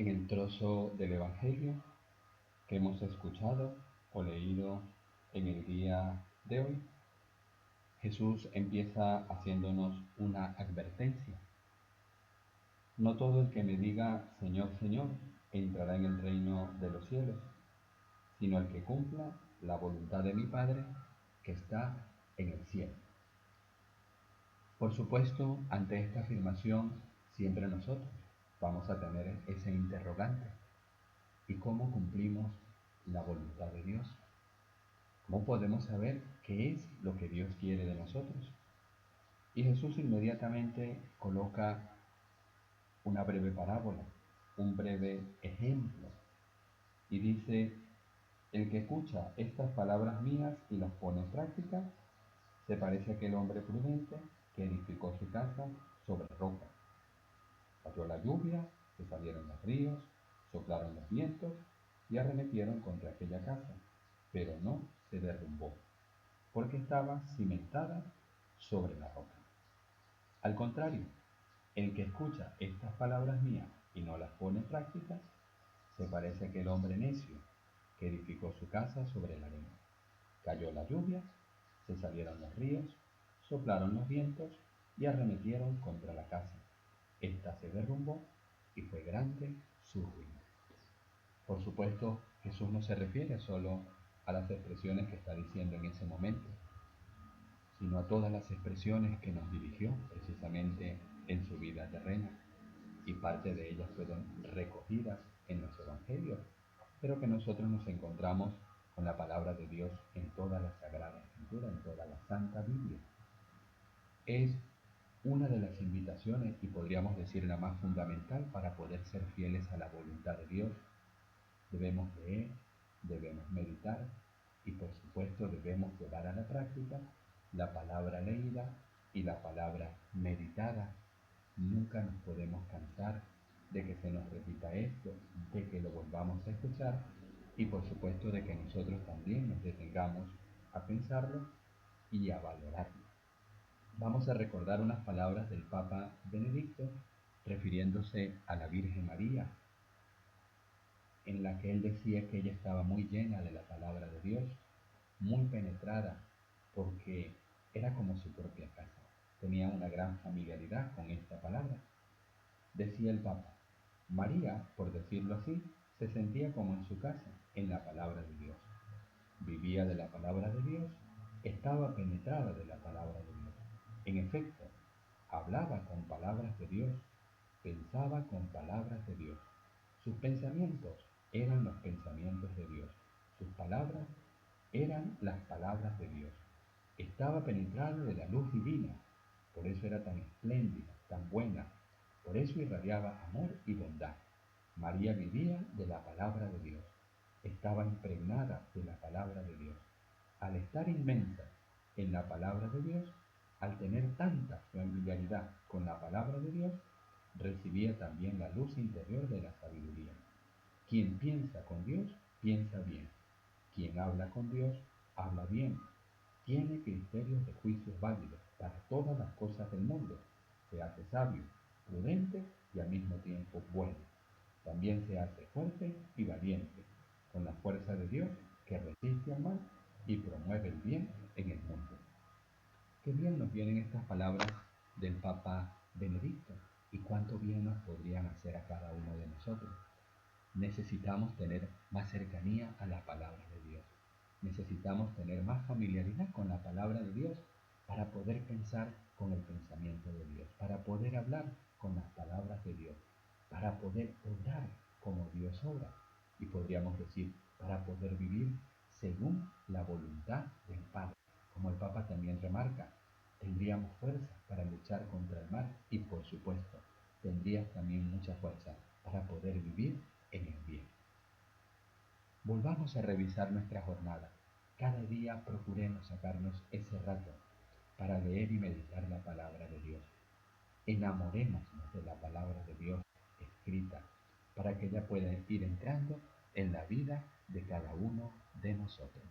En el trozo del Evangelio que hemos escuchado o leído en el día de hoy, Jesús empieza haciéndonos una advertencia. No todo el que me diga Señor, Señor, entrará en el reino de los cielos, sino el que cumpla la voluntad de mi Padre que está en el cielo. Por supuesto, ante esta afirmación, siempre nosotros vamos a tener ese interrogante. ¿Y cómo cumplimos la voluntad de Dios? ¿Cómo podemos saber qué es lo que Dios quiere de nosotros? Y Jesús inmediatamente coloca una breve parábola, un breve ejemplo, y dice: el que escucha estas palabras mías y las pone en práctica, se parece a aquel hombre prudente que edificó su casa sobre roca. Cayó la lluvia, se salieron los ríos, soplaron los vientos y arremetieron contra aquella casa, pero no se derrumbó, porque estaba cimentada sobre la roca. Al contrario, el que escucha estas palabras mías y no las pone en práctica, se parece a aquel hombre necio que edificó su casa sobre la arena. Cayó la lluvia, se salieron los ríos, soplaron los vientos y arremetieron contra la casa. Esta se derrumbó y fue grande su ruina. Por supuesto, Jesús no se refiere solo a las expresiones que está diciendo en ese momento, sino a todas las expresiones que nos dirigió precisamente en su vida terrena, y parte de ellas fueron recogidas en los evangelios, pero que nosotros nos encontramos con la palabra de Dios en toda la Sagrada Escritura, en toda la Santa Biblia. Es una de las invitaciones, y podríamos decir la más fundamental, para poder ser fieles a la voluntad de Dios. Debemos leer, debemos meditar y por supuesto debemos llevar a la práctica la palabra leída y la palabra meditada. Nunca nos podemos cansar de que se nos repita esto, de que lo volvamos a escuchar y por supuesto de que nosotros también nos detengamos a pensarlo y a valorarlo. Vamos a recordar unas palabras del Papa Benedicto refiriéndose a la Virgen María, en la que él decía que ella estaba muy llena de la palabra de Dios, muy penetrada, porque era como su propia casa. Tenía una gran familiaridad con esta palabra. Decía el Papa: María, por decirlo así, se sentía como en su casa, en la palabra de Dios. Vivía de la palabra de Dios, estaba penetrada de la palabra de Dios. En efecto, hablaba con palabras de Dios, pensaba con palabras de Dios. Sus pensamientos eran los pensamientos de Dios. Sus palabras eran las palabras de Dios. Estaba penetrada de la luz divina, por eso era tan espléndida, tan buena, por eso irradiaba amor y bondad. María vivía de la palabra de Dios, estaba impregnada de la palabra de Dios. Al estar inmensa en la palabra de Dios, al tener tanta familiaridad con la palabra de Dios, recibía también la luz interior de la sabiduría. Quien piensa con Dios, piensa bien. Quien habla con Dios, habla bien. Tiene criterios de juicios válidos para todas las cosas del mundo. Se hace sabio, prudente y al mismo tiempo bueno. También se hace fuerte y valiente, con la fuerza de Dios que resiste al mal y promueve el bien en el mundo. Qué bien nos vienen estas palabras del Papa Benedicto y cuánto bien nos podrían hacer a cada uno de nosotros. Necesitamos tener más cercanía a la palabra de Dios. Necesitamos tener más familiaridad con la palabra de Dios para poder pensar con el pensamiento de Dios, para poder hablar con las palabras de Dios, para poder obrar como Dios obra y podríamos decir, para poder vivir según la voluntad del Padre. Como el Papa también remarca, tendríamos fuerza para luchar contra el mal y por supuesto tendrías también mucha fuerza para poder vivir en el bien. Volvamos a revisar nuestra jornada. Cada día procuremos sacarnos ese rato para leer y meditar la palabra de Dios. Enamorémonos de la palabra de Dios escrita para que ella pueda ir entrando en la vida de cada uno de nosotros.